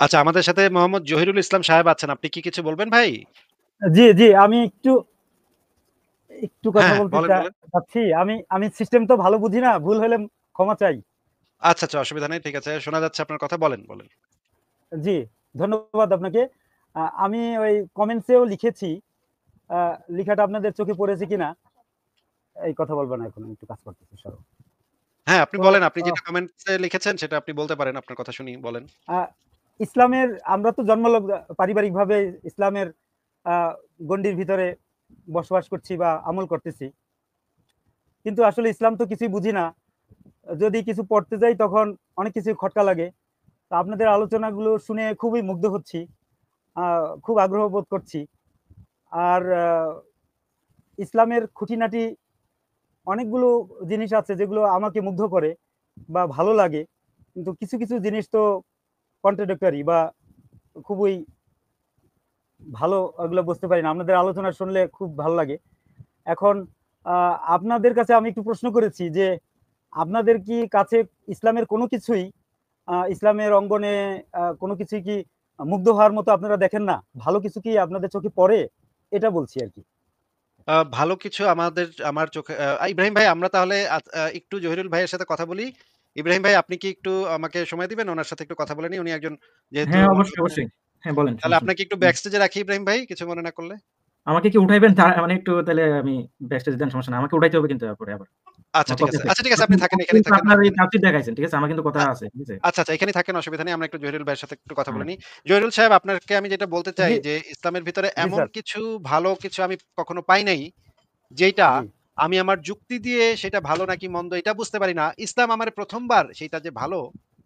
আচ্ছা, আমাদের সাথে মোহাম্মদ জহিরুল ইসলাম সাহেব আছেন। আপনি কি কিছু বলবেন ভাই? জি, জি। আমি একটু একটু কথা হ্যাঁ, বলতে বলেন, বলেন। চাচ্ছি। আমি সিস্টেম তো ভালো বুঝি না। ভুল হলে ক্ষমা চাই। আচ্ছা, আচ্ছা, অসুবিধা নেই। ঠিক আছে। শোনা যাচ্ছে আপনার কথা। বলেন, বলেন। জি, ধন্যবাদ আপনাকে। আমি ওই কমেন্টসেও লিখেছি। আ লিখাটা আপনাদের চোখে পড়েছে কিনা এই কথা বলব না এখন। আমি একটু কাজ করতেছি সরো। হ্যাঁ, আপনি তো বলেন। আপনি আ যেটা কমেন্টসে লিখেছেন সেটা আপনি বলতে পারেন। আপনার কথা শুনি, বলেন। আ ইসলামের আমরা তো জন্মলগ্ন পারিবারিকভাবে ইসলামের আ গণ্ডির ভিতরে বসবাস করছি বা আমল করতেছি। কিন্তু আসলে ইসলাম তো কিছুই বুঝি না। যদি কিছু পড়তে যাই তখন অনেক কিছুই খটকা লাগে। তো আপনাদের আলোচনাগুলো শুনে খুবই মুগ্ধ হচ্ছি। আ খুব আগ্রহ বোধ করছি। আর ইসলামের খুঁটিনাটি অনেকগুলো জিনিস আছে যেগুলো আমাকে মুগ্ধ করে বা ভালো লাগে। কিন্তু কিছু, কিছু জিনিস তো কন্ট্রাডিক্টরি বা খুবই ভালো ওগুলো বুঝতে পারি না। আপনাদের আলোচনা শুনলে খুব ভালো লাগে। এখন আ আপনাদের কাছে আমি একটু প্রশ্ন করেছি যে, আপনাদের কি কাছে ইসলামের কোনো কিছুই ইসলামের অঙ্গনে কোনো কিছুই কি মুগ্ধ হওয়ার মতো আপনারা দেখেন না? ভালো কিছু কি আপনাদের চোখে পড়ে? এটা বলছি আরকি। ভালো কিছু আমার চোখে ইব্রাহিম ভাই আমরা তাহলে একটু জহিরুল ভাইয়ের সাথে কথা বলি। ইব্রাহিম ভাই আপনি কি একটু আমাকে সময় দিবেন? উনার সাথে একটু কথা বলে নিই। উনি একজন যেহেতু হ্যাঁ, অবশ্যই, অবশ্যই। হ্যাঁ, বলেন তাহলে সমস্যা নেই। আপনাকে একটু হুম। ব্যাক স্টেজে রাখি ইব্রাহিম ভাই, কিছু মনে না করলে? আমাকে কি উঠাইবেন? মানে একটু তাইলে আমি ব্যাকস্টেজ দেন সমস্যা নাই। আমাকে উঠাইতে হবে কিন্তু তারপরে আবার। আচ্ছা আমার ঠিক কথা আছে। আছে। আচ্ছা ঠিক আছে, আপনি আপনি থাকেন, আপনি এখানেই কিন্তু থাকেন, আপনার এই অসুবিধা নেই। তাওহীদ দেখাইছেন। ঠিক আছে? আমার কিন্তু কথা আ আছে। ঠিক আছে? আচ্ছা, আচ্ছা, এখানেই থাকেন, অসুবিধা নেই। আমরা একটু জহিরুল ভাইয়ের সাথে একটু কথা বলে হ্যাঁ। নিই। জহিরুল সাহেব, আপনাকে আমি যেটা বলতে চাই জি, যে ইসলামের ভিতরে জি এমন স্যার। কিছু ভালো কিছু আমি কখনো পাই নাই, যেইটা জি, আমি আমার যুক্তি দিয়ে সেটা ভালো নাকি মন্দ এটা বুঝতে পারি না। ইসলাম আমারে ১ম বার সেইটা যে ভালো,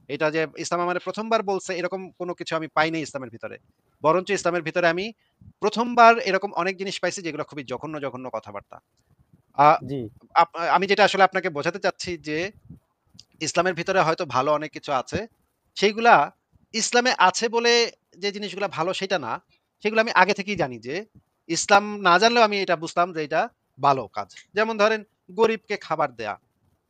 এটা যে ইসলাম আমারে ১ম বার বলছে এরকম কোনো কিছু আমি পাই নাই ইসলামের ভিতরে। বরঞ্চ ইসলামের ভিতরে আমি ১ম বার এরকম অনেক জিনিস পাইছি যেগুলো খুবই জঘন্য, জঘন্য কথাবার্তা। আ জি, আমি যেটা আসলে আপনাকে বোঝাতে চাচ্ছি যে ইসলামের ভিতরে হয়তো ভালো অনেক কিছু আছে। সেইগুলা ইসলামে আছে বলে যে জিনিসগুলা ভালো সেটা না। সেগুলো আমি আগে থেকেই জানি যে ইসলাম না জানলেও আমি এটা বুঝতাম যে এটা ভালো কাজ। যেমন ধরেন গরিবকে খাবার দেয়া।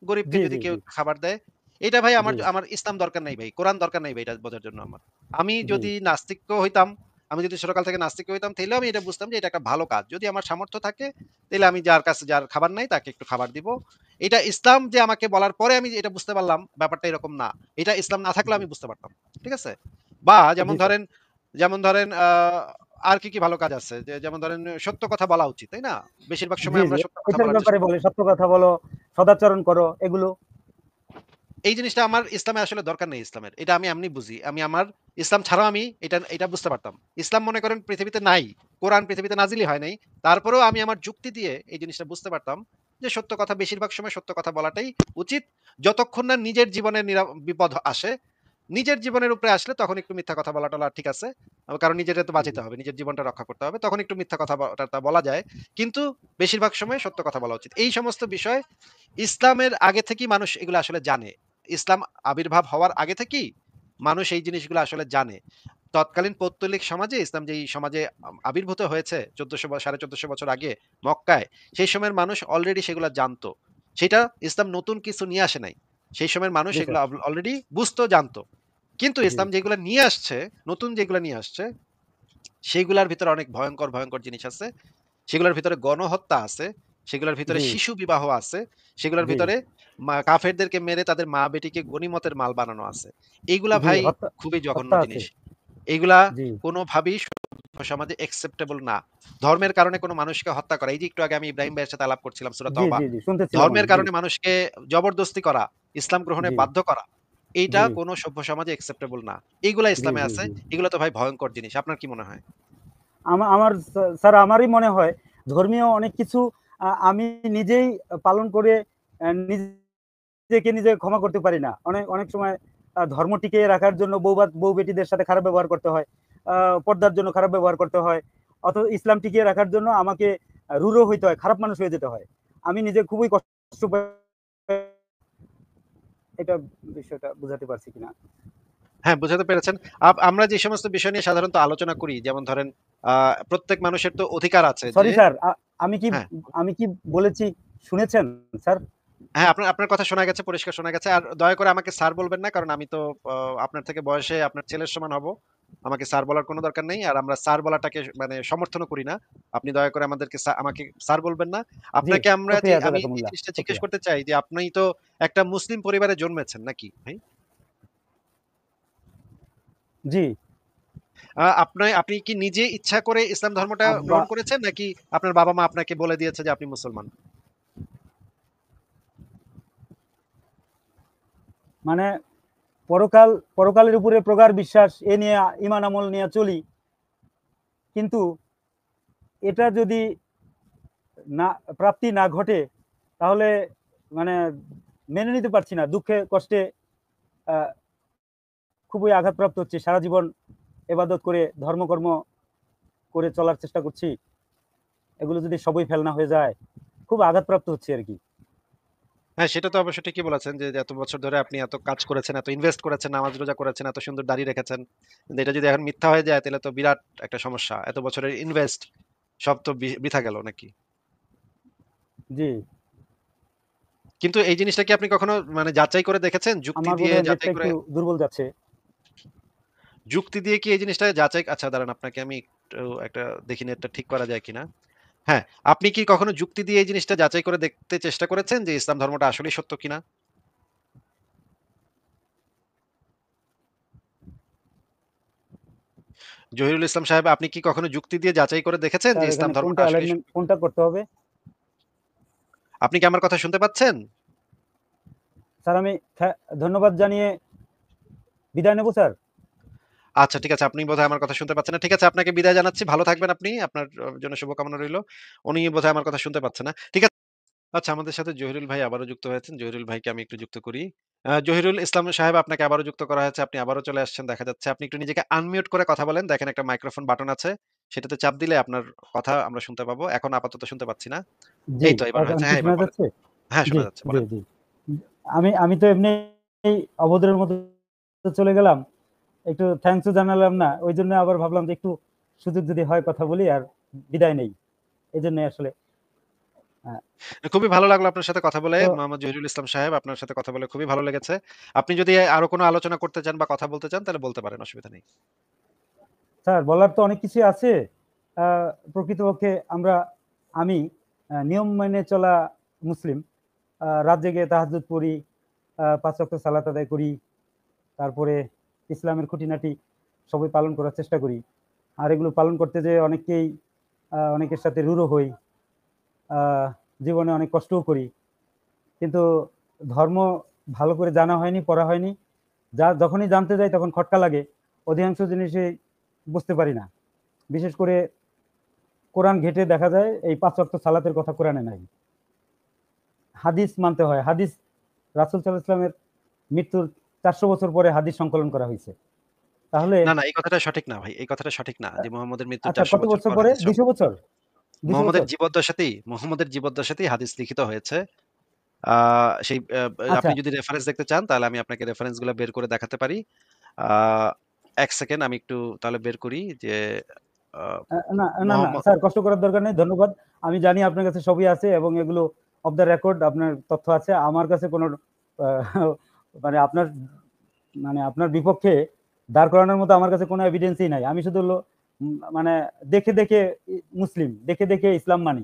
গরিবকে জি, যদি জি, কেউ জি, খাবার দেয়, এটা ভাই জি, আমার আমার ইসলাম দরকার নাই ভাই। কোরআন দরকার নাই ভাই এটা বোঝার জন্য আমার। আমি জি, যদি নাস্তিকও হইতাম, আমি যদি ছোটকাল থেকে নাস্তিক হইতাম তাইলেও আমি এটা বুঝতাম যে এটা একটা ভালো কাজ। যদি আমার সামর্থ্য থাকে তাইলে আমি যার কাছে যার খাবার নাই তাকে একটু খাবার দিব। এটা ইসলাম যে আমাকে বলার পরে আমি এটা বুঝতে পারলাম ব্যাপারটা এরকম না। এটা ইসলাম না থাকলেও জি, আমি বুঝতে পারতাম। ঠিক আছে? বা জি স্যার। যেমন ধরেন আর কি, কি ভালো কাজ আছে? যেমন ধরেন সত্য কথা বলা উচিত, তাই না? বেশিরভাগ জি, সময় জি। আমরা সত্য কথা এটার বলার ব্যাপারে চেষ্টা করি। বলে সত্য কথা বলো, সদাচরণ করো এগুলো। এই জিনিসটা আমার ইসলামে আসলে দরকার নেই ইসলামের। এটা আমি এমনি বুঝি। আমি আমার ইসলাম ছাড়াও আমি এটা বুঝতে পারতাম। ইসলাম মনে করেন পৃথিবীতে নাই। কোরআন পৃথিবীতে নাজিলই হয় নাই। তারপরেও আমি আমার যুক্তি দিয়ে এই জিনিসটা বুঝতে পারতাম যে সত্য কথা বেশিরভাগ সময় সত্য কথা বলাটাই উচিত। যতক্ষণ না নিজের জীবনে বিপদ আসে। নিজের জীবনের উপরে আসলে তখন একটু মিথ্যা কথা বলা-টলা ঠিক আছে। কারণ নিজেরটা তো জি, বাঁচাতে হবে। নিজের জীবনটা রক্ষা করতে হবে। তখন একটু মিথ্যা কথা বলা যায়। কিন্তু বেশিরভাগ সময় সত্য কথা বলা উচিত। এই সমস্ত বিষয় ইসলামের আগে থেকেই মানুষ এগুলো আসলে জানে। ইসলাম আবির্ভাব হওয়ার আগে থেকেই মানুষ এই জিনিসগুলো আসলে জানে। তৎকালীন পৌত্তলিক সমাজে ইসলাম যেই সমাজে আবির্ভূত হয়েছে ১৪০০ ১৪৫০ বছর আগে মক্কায়, সেই সময়ের মানুষ অলরেডি সেগুলা জানতো। সেটা ইসলাম নতুন কিছু নিয়ে আসে নাই। সেই সময়ের মানুষ জি এগুলো স্যার। অলরেডি বুঝতো, জানতো। কিন্তু জি, ইসলাম যেগুলা নিয়ে আসছে, নতুন যেগুলা নিয়ে আসছে, সেইগুলার ভিতরে অনেক ভয়ংকর, ভয়ংকর জিনিস আছে। সেগুলোর ভিতরে গণহত্যা আছে, সেগুলোর ভিতরে জি, শিশু বিবাহ আছে, সেগুলোর জি, ভিতরে কাফেরদেরকে মেরে তাদের মা-বেটিকে গনিমতের মাল বানানো আছে। এইগুলা জি। ভাই হত্যা খুবই জঘন্য হত্যা আছে। জিনিস। এইগুলা জি, কোনোভাবেই সমাজে অ্যাকসেপ্টেবল না। ধর্মের কারণে কোনো মানুষকে হত্যা করা। এই যে একটু আগে আমি ইব্রাহিম ভাইয়ের সাথে আলাপ করছিলাম সূরা জি, তওবা। জি, জি। শুনতেছিলাম ধর্মের আমি। জি, কারণে মানুষকে জবরদস্তি করা, ইসলাম গ্রহণে জি, বাধ্য করা, এইটা জি, কোনো সভ্য সমাজে অ্যাকসেপ্টেবল না। এইগুলা জি, ইসলামে জি, আছে। জি। এগুলা তো ভাই ভয়ংকর জিনিস। আপনার কি মনে হয়? আমার স্যার আমারই মনে হয় ধর্মীয় অনেক কিছু আমি নিজেই পালন করে নিজেকে নিজে ক্ষমা করতে পারি না। অনেক অনেক সময় ধর্ম টিকিয়ে রাখার জন্য বউ বেটিদের সাথে খারাপ ব্যবহার করতে হয়। আ পর্দার জন্য খারাপ ব্যবহার করতে হয়। ইসলাম টিকিয়ে রাখার জন্য আমাকে রূঢ় হইতে হয়, খারাপ মানুষ হয়ে যেতে হয়। আমি নিজে খুবই কষ্ট পাই। এটা বিষয়টা বুঝাতে পারছি কিনা? হ্যাঁ, বোঝাতে পেরেছেন। আমরা যে সমস্ত বিষয় নিয়ে সাধারণত আলোচনা করি, যেমন ধরেন আ প্রত্যেক মানুষের তো অধিকার আছে যে সরি স্যার, আমি কি হ্যাঁ, আমি কি বলেছি শুনেছেন স্যার? হ্যাঁ, আপনার আপনার কথা শোনা গেছে, পরিষ্কার শোনা গেছে। আর দয়া করে আমাকে স্যার বলবেন না। কারণ আমি তো আ আপনার থেকে বয়সে আপনার ছেলের সমান হব। আমাকে স্যার বলার কোনো দরকার নেই। আর আমরা স্যার বলাটাকে মানে সমর্থনও করি না। আপনি দয়া করে আমাকে স্যার বলবেন না। জি, আপনাকে আমরা যে শুকরিয়া আমি এই জাযাকুমুল্লাহ, জিনিসটা জিজ্ঞেস শুকরিয়া। করতে চাই যে আপনি তো একটা মুসলিম পরিবারে জন্মেছেন নাকি ভাই? জি, আপনি কি নিজে ইচ্ছা করে ইসলাম ধর্মটা আব্বা গ্রহণ করেছেন নাকি আপনার বাবা-মা আপনাকে বলে দিয়েছে যে আপনি মুসলমান? মানে পরকালের উপরে প্রগাঢ় বিশ্বাস এ নিয়ে ঈমান আমল নিয়ে চলি। কিন্তু এটা যদি না প্রাপ্তি না ঘটে তাহলে মানে মেনে নিতে পারছি না। দুঃখে কষ্টে আ খুবই আঘাতপ্রাপ্ত হচ্ছি। সারা জীবন ইবাদত করে ধর্মকর্ম করে চলার চেষ্টা করছি। এগুলো যদি সবই ফেলনা হয়ে যায়, খুব আঘাতপ্রাপ্ত হচ্ছি আরকি। হ্যাঁ, সেটা তো অবশ্য ঠিকই বলেছেন যে এত বছর ধরে আপনি এত কাজ করেছেন, এত ইনভেস্ট করেছেন, নামাজ রোজা করেছেন, এত সুন্দর দাড়ি রেখেছেন। কিন্তু এটা যদি এখন মিথ্যা হয়ে যায় তাহলে তো বিরাট একটা সমস্যা। এত বছরের ইনভেস্ট সব তো বৃথা গেল নাকি? জি, কিন্তু এই জিনিসটা কি আপনি কখনো মানে যাচাই করে দেখেছেন? যুক্তি আমার দিয়ে বোধহয় নেটটা যাচাই করে একটু দুর্বল যাচ্ছে। যুক্তি দিয়ে কি এই জিনিসটা যাচাই আচ্ছা দাঁড়ান আপনাকে আমি একটু একটা দেখি নেটটা ঠিক করা যায় কিনা? হ্যাঁ, আপনি কি কখনো যুক্তি দিয়ে এই জিনিসটা যাচাই করে দেখতে চেষ্টা করেছেন যে ইসলাম ধর্মটা আসলেই সত্য কিনা? জহিরুল ইসলাম সাহেব আপনি কি কখনো যুক্তি দিয়ে যাচাই করে দেখেছেন যে স্যার ইসলাম এখানে ধর্মটা কোনটা আসলেই অ্যালাইনমেন্ট সত্য কিনা? কোনটা করতে হবে? আপনি কি আমার কথা শুনতে পাচ্ছেন? স্যার আমি ধন্যবাদ জানিয়ে বিদায় নেব স্যার। আচ্ছা ঠিক আছে। আপনি বোধহয় আমার কথা শুনতে পাচ্ছেন না। ঠিক আছে আপনাকে বিদায় জানাচ্ছি। ভালো থাকবেন আপনি। আপনার জন্য শুভকামনা রইলো। উনি বোধহয় আমার কথা শুনতে পাচ্ছে না। ঠিক আছে। আচ্ছা আমাদের সাথে জহিরুল ভাই আবারও যুক্ত হয়েছেন। জহিরুল ভাইকে আমি একটু যুক্ত করি। জহিরুল ইসলাম সাহেব আপনাকে আবারও যুক্ত করা হয়েছে। আপনি আবারও চলে আসছেন দেখা যাচ্ছে। আপনি একটু নিজেকে আনমিউট করে কথা বলেন। দেখেন একটা মাইক্রোফোন বাটন আছে। সেটাতে চাপ দিলে আপনার কথা আমরা শুনতে পাবো। এখন আপাতত শুনতে পাচ্ছি না। জি, এই তো এবার এখন হয়েছে। কি হ্যাঁ, এবার শোনা বলেন। যাচ্ছে? হ্যাঁ, জি, শোনা যাচ্ছে। জি, বলেন। জি। আমি তো এমনি অভদ্রের মতো চলে গেলাম। একটু থ্যাংকস ও জানালাম না। ওইজন্য আবার ভাবলাম যে একটু সুযোগ যদি হয় কথা বলি আর বিদায় নেই। এজন্যই আসলে আ খুবই ভালো লাগলো আপনার সাথে কথা বলে। তো মোহাম্মদ জহিরুল ইসলাম সাহেব আপনার সাথে কথা বলে খুবই ভালো লেগেছে। আপনি যদি আরো কোনো আলোচনা করতে চান বা কথা বলতে চান তাহলে বলতে পারেন। অসুবিধা নেই। স্যার বলার তো অনেক কিছুই আছে। আ প্রকৃতপক্ষে আমি নিয়ম মেনে চলা মুসলিম। রাত জেগে তাহাজ্জুদ পড়ি, ৫ ওয়াক্ত সালাত আদায় করি। তারপরে ইসলামের খুঁটিনাটি সবই পালন করার চেষ্টা করি। আর এগুলো পালন করতে যেয়ে অনেকের সাথে রূঢ় হই। আ জীবনে অনেক কষ্টও করি। কিন্তু ধর্ম ভালো করে জানা হয়নি, পড়া হয়নি। যখনই জানতে যাই তখন খটকা লাগে। অধিকাংশ জিনিসই বুঝতে পারি না। বিশেষ করে কোরআন ঘেঁটে দেখা যায় এই ৫ ওয়াক্ত সালাতের কথা কোরআনে নাই। হাদিস মানতে হয়। রাসূল সাল্লাল্লাহু আলাইহি ওয়াসাল্লামের মৃত্যুর ৪০০ বছর পরে হাদিস সংকলন করা হইছে। তাহলে না, এই কথাটা সঠিক না ভাই। এই কথাটা সঠিক না যে মুহাম্মদের মৃত্যুর আচ্ছা ৪০০ কত বছর বছর পর পরে? হাদিস ২০০ সংকলন বছর? ২০০ বছর? মুহাম্মদের জীবদ্দশাতেই হাদিস লিখিত হয়েছে। আ সেই আচ্ছা, আপনি যদি রেফারেন্স দেখতে চান তাহলে আমি আপনাকে রেফারেন্স গুলা বের করে দেখাতে পারি। আ ১ সেকেন্ড আমি একটু তাহলে বের করি যে আ না মোহাম্মদ স্যার কষ্ট করার দরকার নেই। ধন্যবাদ। আমি জানি আপনার কাছে সবই আছে এবং এগুলো অফ দ্য রেকর্ড আপনার তথ্য আছে। আমার কাছে কোনো আ মানে আপনার আপনার বিপক্ষে দাঁড় করানোর মতো আমার কাছে কোনো এভিডেন্সই নাই। আমি শুধু মানে দেখে দেখে ইসলাম মানি।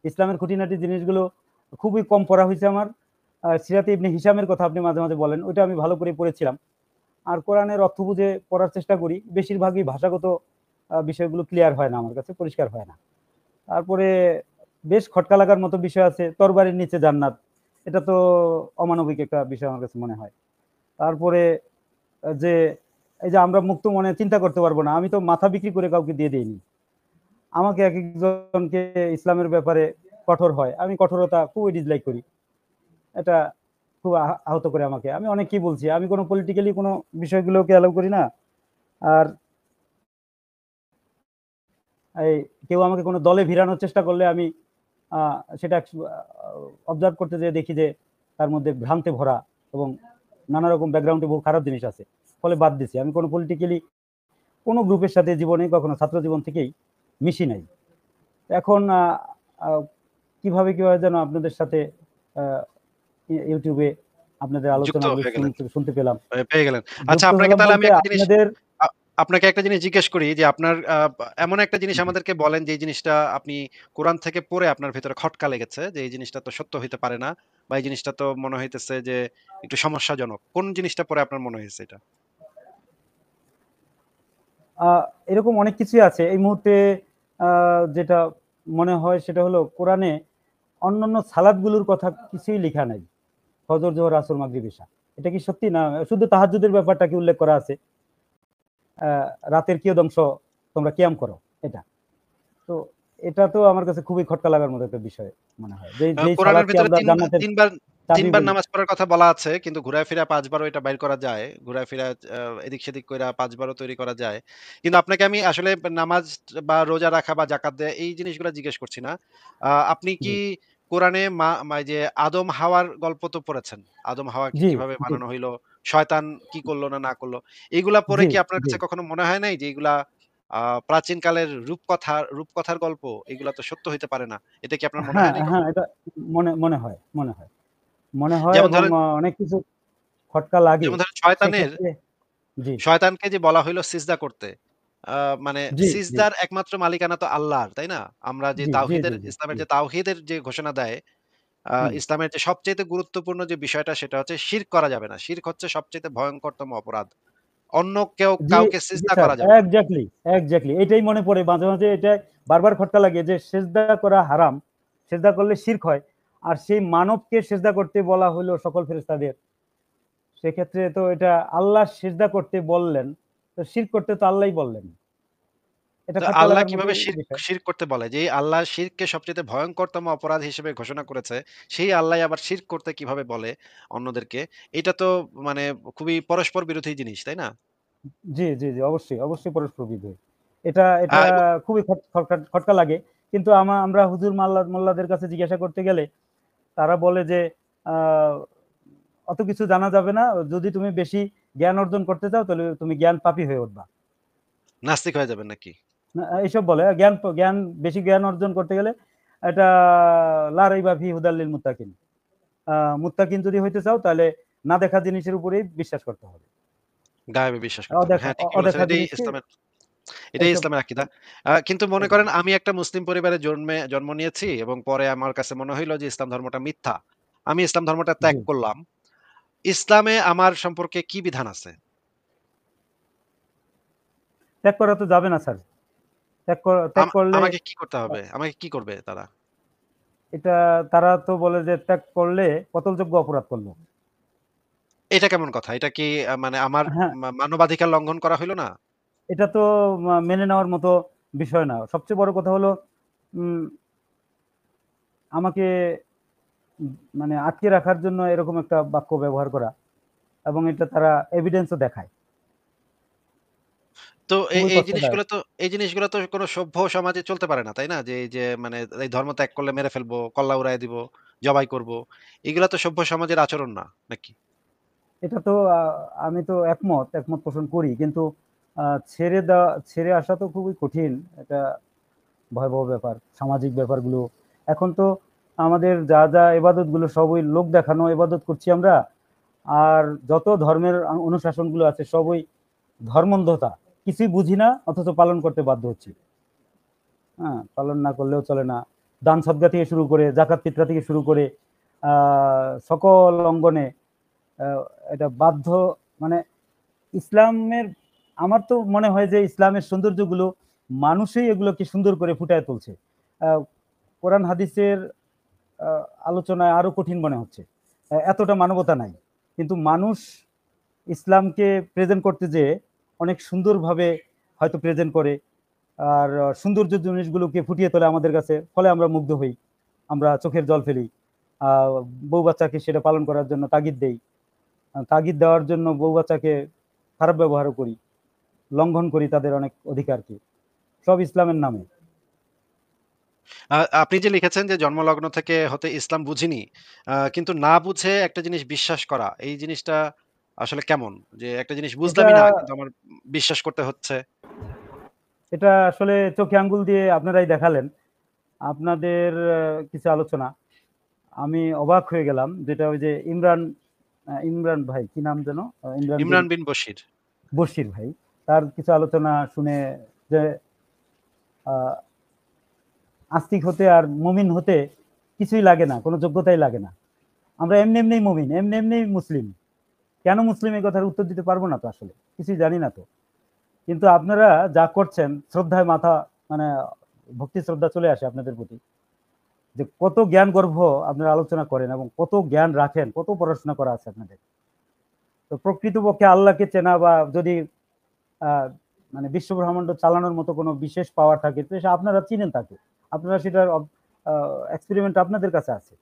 ইসলামের খুঁটিনাটি জিনিসগুলো খুবই কম পড়া হইছে আমার। সিরাতে ইবনে হিশামের কথা আপনি মাঝে বলেন। ওইটা আমি ভালো করে পড়েছিলাম। আর কোরআনের অর্থ বুঝে পড়ার চেষ্টা করি। বেশিরভাগই ভাষাগত বিষয়গুলো ক্লিয়ার হয় না আমার কাছে, পরিষ্কার হয় না। তারপরে বেশ খটকা লাগার মতো বিষয় আছে। তরবারির নিচে জান্নাত। এটা তো অমানবিক একটা বিষয় আমার কাছে মনে হয়। তারপরে যে এই যে আমরা মুক্ত মনে চিন্তা করতে পারবো না। আমি তো মাথা বিক্রি করে কাউকে দিয়ে দেইনি। আমাকে একেকজনকে ইসলামের ব্যাপারে কঠোর হয়। আমি কঠোরতা খুবই ডিসলাইক করি। এটা খুব আহত করে আমাকে। আমি অনেক কি বলছি। আমি কোনো পলিটিক্যালি কোনো বিষয়গুলোকে অ্যালাউ করি না। আর এই কেউ আমাকে কোনো দলে ভিড়ানোর চেষ্টা করলে আমি আ সেটা অবজার্ভ করতে যেয়ে দেখি যে তার মধ্যে ভ্রান্তে ভরা এবং নানা রকম ব্যাকগ্রাউন্ডে বহু খারাপ জিনিস আছে। ফলে বাদ দিছি। আমি কোনো পলিটিক্যালি কোনো গ্রুপের সাথে জীবনে কখনো ছাত্র জীবন থেকেই মিশি নাই। এখন আ কিভাবে যেন আপনাদের সাথে আ YouTube এ আপনাদের যুক্ত আলোচনাগুলো হয়ে গেলেন। শুনতে পেলাম। পেয়ে গেলেন। আচ্ছা যুক্ত আপনাকে হলাম তাহলে আমি বলতে একটা জিনিস আপনাদের আ আপনাকে একটা জিনিস জিজ্ঞেস করি যে আপনার এমন একটা জিনিস আমাদেরকে বলেন যে এই জিনিসটা আপনি কোরআন থেকে পড়ে আপনার ভেতরে খটকা লেগেছে যে এই জিনিসটা তো সত্য হইতে পারে না বা এই জিনিসটা তো মনে হইতেছে যে একটু সমস্যাজনক। কোন জিনিসটা পড়ে আপনার মনে হয়েছে এটা? এরকম অনেক কিছুই আছে এই মুহূর্তে। যেটা মনে হয় সেটা হলো কোরআনে অন্যান্য সালাদগুলোর কথা কিছুই লেখা নাই, ফজর, জোহর, আসর, মাগরিব, ইশা। এটা কি সত্যি? না শুধু তাহাজ্জুদের ব্যাপারটা কি উল্লেখ করা আছে, রাতের কিয়দংশ তোমরা কিয়াম করো, এটা। তো এটা তো আমার কাছে খুবই খটকা লাগার মতো একটা বিষয় মনে হয়, যে যেই কোরআনের সালাদকে ভিতরে আমরা জান্নাতের ৩ বার চাবি ৩ বার বলি। নামাজ পড়ার কথা বলা আছে কিন্তু ঘুরায় ফিরা ৫ বারও এটা বাইর করা যায়। ঘুরায় ফিরা এদিক সেদিক কইরা ৫ বারও তৈরি করা যায়। কিন্তু আপনাকে আমি আসলে নামাজ বা রোজা রাখা বা যাকাত দেয়া এই জিনিসগুলা জিজ্ঞেস করছি না। আপনি জি কি কোরআনে এই যে আদম হাওয়ার গল্প তো পড়েছেন। আদম হাওয়াকে জি কিভাবে জি বানানো হইলো, শয়তান কি করলো না, না করলো। এগুলা পড়ে জি কি আপনার জি কাছে কখনো মনে হয় নাই যে এগুলা প্রাচীনকালের রূপকথার গল্প, এগুলা তো সত্য হইতে পারে না। এটা কি আপনার মনে হ্যাঁ হয় নাই হ্যাঁ, কখনো? এটা মনে মনে হয়, মনে হয়, মনে হয়, যেমন এবং ধরেন অনেক কিছু খটকা লাগে যেমন ধরেন শয়তানের সেক্ষেত্রে। জি শয়তানকে যে বলা হইলো সিজদা করতে। মানে জি জি সিজদার একমাত্র মালিকানা তো আল্লাহর, তাই না? আমরা যে জি জি জি জি ইসলামের জি যে তাওহীদের যে ঘোষণা দেয়, হুম। ইসলামের যে সবচাইতে গুরুত্বপূর্ণ যে বিষয়টা সেটা হচ্ছে শিরক করা যাবে না। শিরক হচ্ছে সবচাইতে ভয়ংকরতম অপরাধ। অন্য জি কাউকে জি সিজদা স্যার, করা যাবে না। এক্স্যাক্টলি এক্স্যাক্টলি এটাই মনে পড়ে মাঝে মাঝে। এটা বারবার খটকা লাগে যে সেজদা করা হারাম, সেজদা করলে শিরক হয়, আর সেই মানবকে সেজদা করতে বলা হলো সকল ফেরেশতাদের। সেক্ষেত্রে তো এটা আল্লাহ সেজদা করতে বললেন, তো শিরক করতে তো আল্লাহই বললেন। এটা তো খটকা আল্লাহ লাগার কিভাবে মতোই বিষয়। শিরক করতে বলে? যেই আল্লাহ শিরককে সবচাইতে ভয়ংকরতম অপরাধ হিসেবে ঘোষণা করেছে, সেই আল্লাহ আবার শিরক করতে কিভাবে বলে অন্যদেরকে? এটা তো মানে খুবই পরস্পর বিরোধী জিনিস, তাই না? জি জি জি, অবশ্যই অবশ্যই পরস্পর বিরোধী। এটা আ এটা খুবই খটকা খটকা লাগে। কিন্তু আমরা হুজুর মোল্লাদের কাছে জিজ্ঞাসা করতে গেলে তারা বলে যে আহ, অত কিছু জানা যাবে না, যদি তুমি বেশি জ্ঞান অর্জন করতে চাও তাহলে তুমি জ্ঞান পাপী হয়ে উঠবা। নাস্তিক হয়ে যাবেন নাকি? এইসব বলে জ্ঞান জ্ঞান বেশি জ্ঞান অর্জন করতে গেলে এটা লা রাইবা ফি হুদাল লিল মুত্তাকিন। মুত্তাকিন যদি হইতে চাও তাহলে না দেখা জিনিসের উপরেই বিশ্বাস করতে হবে, গায়েবে বিশ্বাস করতে হবে। অদেখা হ্যাঁ, ঠিকই বলেছেন। অদেখা জিনিসকে এটাই এইসব। ইসলামের আকীদা। কিন্তু মনে করেন আমি একটা মুসলিম পরিবারে জন্ম নিয়েছি এবং পরে আমার কাছে মনে হইল যে ইসলাম ধর্মটা মিথ্যা। আমি ইসলাম ধর্মটা ত্যাগ জি, করলাম। ইসলামে আমার সম্পর্কে কি বিধান আছে? ত্যাগ করা তো যাবে না স্যার। ত্যাগ করলে আমাকে কি করতে হবে? আমাকে কি করবে তারা? এটা তারা তো বলে যে ত্যাগ করলে কতলযোগ্য অপরাধ করলো। এটা কেমন কথা? এটা কি মানে আমার হ্যাঁ, মানবাধিকার লঙ্ঘন করা হইল না? এটা তো মেনে নেওয়ার মতো বিষয় না। সবচেয়ে বড় কথা হলো উম, আমাকে মানে আটকে রাখার জন্য এরকম একটা বাক্য ব্যবহার করা, এবং এটা তারা এভিডেন্সও দেখায়। তো খুবই কষ্টদায়ক। এই জিনিসগুলো তো কোনো সভ্য সমাজে চলতে পারে না, তাই না? যে এই যে মানে এই ধর্ম ত্যাগ করলে মেরে ফেলবো, কল্লা উড়াইয়া দিব, জবাই করব। এগুলা তো সভ্য সমাজের আচরণ না, নাকি? এটা তো আমি তো একমত পোষণ করি, কিন্তু ছেড়ে আসা তো খুবই কঠিন। এটা ভয়াবহ ব্যাপার, সামাজিক ব্যাপারগুলো। এখন তো আমাদের যা যা এবাদত গুলো সবই লোক দেখানো এবাদত করছি আমরা। আর যত ধর্মের অনুশাসনগুলো আছে সবই ধর্মন্ধতা, কিছুই বুঝি না অথচ পালন করতে বাধ্য হচ্ছি। হ্যাঁ, পালন না করলেও চলে না। দান সদকা থেকে শুরু করে জাকাত ফিতরা থেকে শুরু করে সকল অঙ্গনে আহ, এটা বাধ্য। মানে ইসলামের, আমার তো মনে হয় যে ইসলামের সৌন্দর্যগুলো মানুষই এগুলোকে সুন্দর করে ফুটায় তুলছে। আহ, কোরআন হাদিসের আলোচনায় আরো কঠিন মনে হচ্ছে। এতটা মানবতা নাই, কিন্তু মানুষ ইসলামকে প্রেজেন্ট করতে যেয়ে অনেক সুন্দরভাবে হয়তো প্রেজেন্ট করে, আর সৌন্দর্য জিনিসগুলোকে ফুটিয়ে তোলে আমাদের কাছে, ফলে আমরা মুগ্ধ হই, আমরা চোখের জল ফেলি। আহ, বউ বাচ্চাকে সেটা পালন করার জন্য তাগিদ দেই, তাগিদ দেওয়ার জন্য বউ বাচ্চাকে খারাপ ব্যবহারও করি, লঙ্ঘন করি তাদের অনেক অধিকারকে, সব ইসলামের নামে। আপনি যে লিখেছেন যে জন্মলগ্ন থেকে হতে ইসলাম বুঝিনি। কিন্তু না বুঝে একটা জিনিস বিশ্বাস করা, এই জিনিসটা আসলে কেমন? যে একটা জিনিস এটা বুঝলামই না কিন্তু আমার বিশ্বাস করতে হচ্ছে। এটা আসলে চোখে আঙ্গুল দিয়ে আপনারাই দেখালেন। আপনাদের কিছু আলোচনা আমি অবাক হয়ে গেলাম, যেটা ওই যে ইমরান ভাই কি নাম যেন, ইমরান বিন ইমরান বিন বশির। বশির ভাই, তার কিছু আলোচনা শুনে যে আস্তিক হতে আর মুমিন হতে কিছুই লাগে না, কোনো যোগ্যতাই লাগে না। আমরা এমনি এমনি মুমিন, এমনি এমনি মুসলিম। কেন মুসলিম এই কথার উত্তর দিতে পারবো না তো, আসলে কিছুই জানি না তো। কিন্তু আপনারা যা করছেন, শ্রদ্ধায় মাথা মানে ভক্তি শ্রদ্ধা চলে আসে আপনাদের প্রতি, যে কত জ্ঞান গর্ভ আপনারা আলোচনা করেন এবং কত জ্ঞান রাখেন, কত পড়াশোনা করা আছে আপনাদের। তো প্রকৃতপক্ষে আল্লাহকে চেনা বা যদি মানে বিশ্ব ব্রহ্মাণ্ড চালানোর মতো কোনো বিশেষ পাওয়ার থাকে, তো আপনারা চিনেন তাকে, আপনারা সেটার এক্সপেরিমেন্ট আপনাদের কাছে আছে।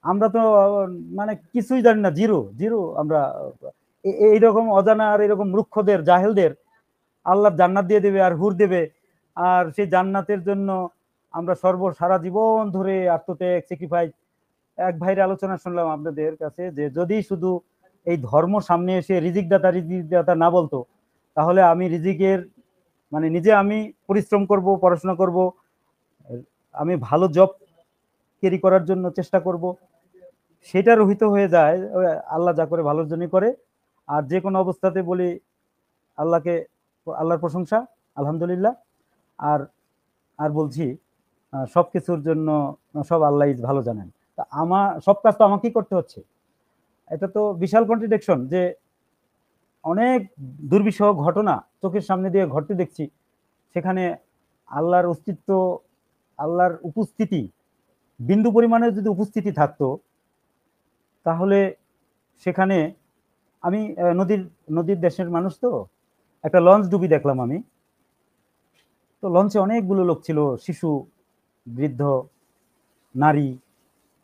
আমরা তো মানে কিছুই জানি না, জিরো জিরো। আমরা এইরকম অজানা আর এরকম মূর্খদের, জাহেলদের আল্লাহ জান্নাত দিয়ে দেবে আর হুর দেবে, আর সেই জান্নাতের জন্য আমরা সারা জীবন ধরে আত্মত্যাগ, স্যাক্রিফাইস। এক ভাইয়ের আলোচনা শুনলাম আপনাদের কাছে, যে যদি শুধু এই ধর্ম সামনে এসে রিজিক দাতা না বলতো, তাহলে আমি রিজিকের মানে নিজে আমি পরিশ্রম করব, পড়াশোনা করব, আমি ভালো জব ক্যারি করার জন্য চেষ্টা করব, সেটা রহিত হয়ে যায়। আল্লাহ যা করে ভালোর জন্য করে। আর যে কোনো অবস্থাতে বলি আল্লাহর প্রশংসা, আলহামদুলিল্লাহ। আর আর বলছি সব কিছুর জন্য সব আল্লাহ ভালো জানেন। তা আমার সব কাজ তো আমাকেই করতে হচ্ছে। এটা তো বিশাল কন্ট্রাডিকশন, যে অনেক দুর্বিষহ ঘটনা চোখের সামনে দিয়ে ঘটতে দেখছি, সেখানে আল্লাহর অস্তিত্ব, আল্লাহর উপস্থিতি, বিন্দু পরিমাণে যদি উপস্থিতি থাকতো, তাহলে সেখানে আমি নদীর দেশের মানুষ, তো একটা লঞ্চ ডুবি দেখলাম আমি। তো লঞ্চে অনেকগুলো লোক ছিল, শিশু, বৃদ্ধ, নারী,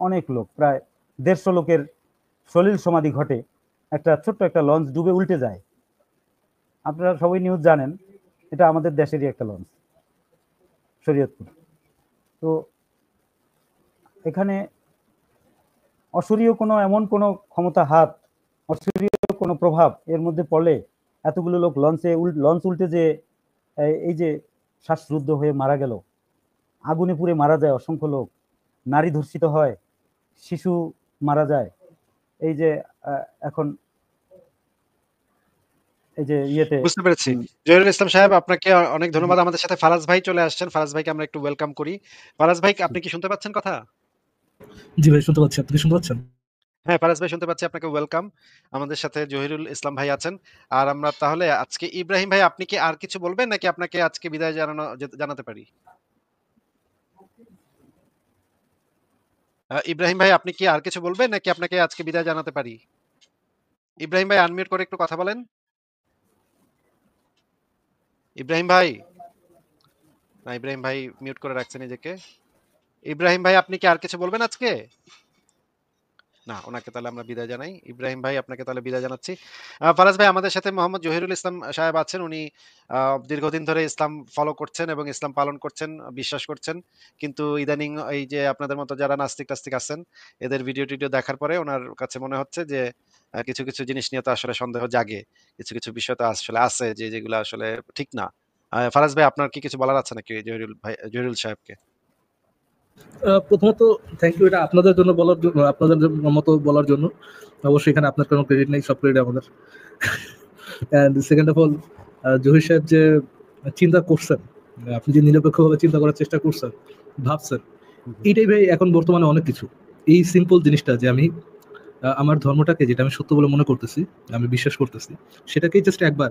অনেক লোক, প্রায় 150 লোকের সলিল সমাধি ঘটে। ছোট্ট একটা লঞ্চ ডুবে উল্টে যায়। আপনারা সবাই নিউজ জানেন, এটা আমাদের দেশেরই একটা লঞ্চ, শরীয়তপুর। তো এখানে অশরীয় এমন কোনো ক্ষমতা হাত, অশরীয় কোনো প্রভাব এর মধ্যে পড়লে এতগুলো লোক লঞ্চ উল্টে যে এই যে শ্বাসরুদ্ধ হয়ে মারা গেল, আগুনে পুড়ে মারা যায় অসংখ্য লোক, নারী ধর্ষিত হয়, শিশু মারা যায়। এই যে এখন এই যে ইয়েতে বুঝতে পেরেছি। জহিরুল ইসলাম সাহেব, আপনাকে অনেক ধন্যবাদ। আমাদের সাথে ফারাজ ভাই চলে আসছেন। ফারাজ ভাইকে আমরা একটু ওয়েলকাম করি। ফারাজ ভাই, আপনি কি শুনতে পাচ্ছেন কথা? জি ভাই, শুনতে পাচ্ছি। আপনি কি শুনতে পাচ্ছেন? হ্যাঁ, ফারাজ ভাই শুনতে পাচ্ছি। আপনাকে ওয়েলকাম। আমাদের সাথে জহিরুল ইসলাম ভাই আছেন। আর আমরা তাহলে আজকে ইব্রাহিম ভাই, আপনি কি আর কিছু বলবেন নাকি আপনাকে আজকে বিদায় জানাতে পারি? ইব্রাহিম ভাই, আপনি কি আর কিছু বলবেন নাকি আপনাকে আজকে বিদায় জানাতে পারি? ইব্রাহিম ভাই, আনমিউট করে একটু কথা বলেন। ইব্রাহিম ভাই, না, ইব্রাহিম ভাই মিউট করে রাখছেন নিজেকে। ইব্রাহিম ভাই, আপনি কি আর কিছু বলবেন আজকে? না, ওনাকে তাহলে আমরা বিদায় জানাই। ইব্রাহিম ভাই, আপনাকে তাহলে বিদায় জানাচ্ছি। ফারাজ ভাই, আমাদের সাথে মোহাম্মদ জহিরুল ইসলাম সাহেব আছেন। উনি দীর্ঘদিন ধরে ইসলাম ফলো করছেন এবং ইসলাম পালন করছেন, বিশ্বাস করছেন। কিন্তু ইদানিং এই যে আপনাদের মতো যারা নাস্তিক-টাস্তিক আছেন, এদের ভিডিও-টিডিও দেখার পরে ওনার কাছে মনে হচ্ছে যে কিছু, কিছু জিনিস নিয়ে তো আসলে সন্দেহ জাগে। কিছু, কিছু বিষয় তো আসলে আছে যেগুলো আসলে ঠিক না। ফারাজ ভাই, আপনার কি কিছু বলার আছে নাকি জহিরুল সাহেবকে? প্রথমত থ্যাংক ইউ, এটা আপনাদের জন্য বলার জন্য, আপনাদের মতো বলার জন্য। অবশ্যই এখানে আপনার কোনো ক্রেডিট নেই, সব ক্রেডিট আমাদের। And second of all, Zahir সাহেব যে চিন্তা করছেন, আপনি যে নিরপেক্ষভাবে চিন্তা করার চেষ্টা করছেন, ভাবছেন, এইটাই ভাই এখন বর্তমানে অনেক কিছু। এই সিম্পল জিনিসটা যে আমি আমার ধর্মটাকে, যেটা আমি সত্য বলে মনে করতেছি, আমি বিশ্বাস করতেছি, সেটাকেই জাস্ট একবার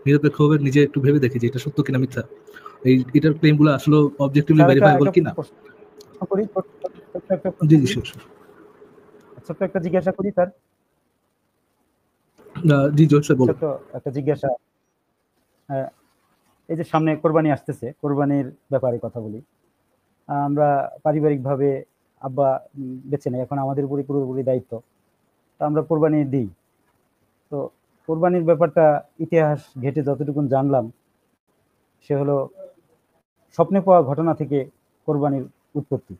নিরপেক্ষভাবে নিজে একটু ভেবে দেখি যে এটা সত্য কিনা মিথ্যা, এটার ক্লেমগুলো আসলে অবজেক্টিভলি ভেরিফাইবল কিনা। জি জি, শিওর। ছোট্ট একটা জিজ্ঞাসা করি স্যার। জি জোর স্যার, বলুন। ছোট্ট একটা জিজ্ঞাসা। এই যে সামনে কোরবানি আসতেছে, কোরবানির ব্যাপারে কথা বলি। আমরা পারিবারিকভাবে আব্বা বেছে নেই, এখন আমাদের উপরে পুরোপুরি দায়িত্ব। তো আমরা কোরবানি দিই। তো কোরবানির ব্যাপারটা ইতিহাস ঘেঁটে যতটুকু জানলাম, সে হলো স্বপ্নে পাওয়া ঘটনা থেকে কোরবানির উৎপত্তি।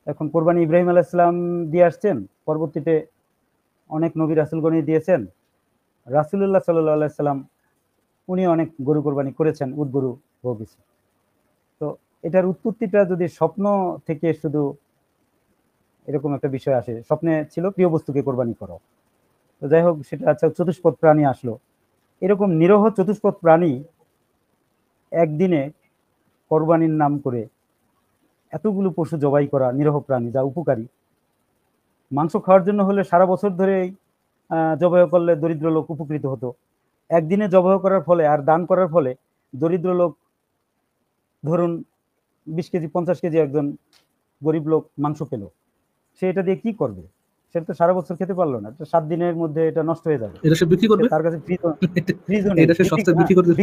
এখন কোরবানি ইব্রাহিম আলাইহিস সালাম দিয়ে আসছেন, পরবর্তীতে অনেক নবী রাসূলগণই দিয়েছেন। রাসূলুল্লাহ সাল্লাল্লাহু আলাইহি সাল্লাম উনি অনেক গরু কোরবানি করেছেন, উট গরু বহু কিছু। তো এটার উৎপত্তিটা যদি স্বপ্ন থেকে শুধু এরকম একটা বিষয় আসে, স্বপ্নে ছিল প্রিয় বস্তুকে কোরবানি করো, তো যাই হোক, সেটা আচ্ছা চতুষ্পদ প্রাণী আসলো, এরকম নিরহ চতুষ্পদ প্রাণী একদিনে কোরবানির নাম করে এতগুলো পশু জবাই করা, নিরহ প্রাণী যা উপকারী, মাংস খাওয়ার জন্য হলে সারা বছর ধরে জবাই করলে দরিদ্র লোক উপকৃত হতো। একদিনে জবাই করার ফলে আর দান করার ফলে দরিদ্র লোক, ধরুন 20 কেজি 50 কেজি একজন গরিব লোক মাংস পেল, সে এটা দিয়ে কি করবে? সেটা তো সারা বছর খেতে পারলো না, 7 দিনের মধ্যে এটা নষ্ট হয়ে যাবে। এটা সে বিক্রি করবে, তার কাছে ফ্রিজও নেই, এটা সে সস্তায় বিক্রি করবে,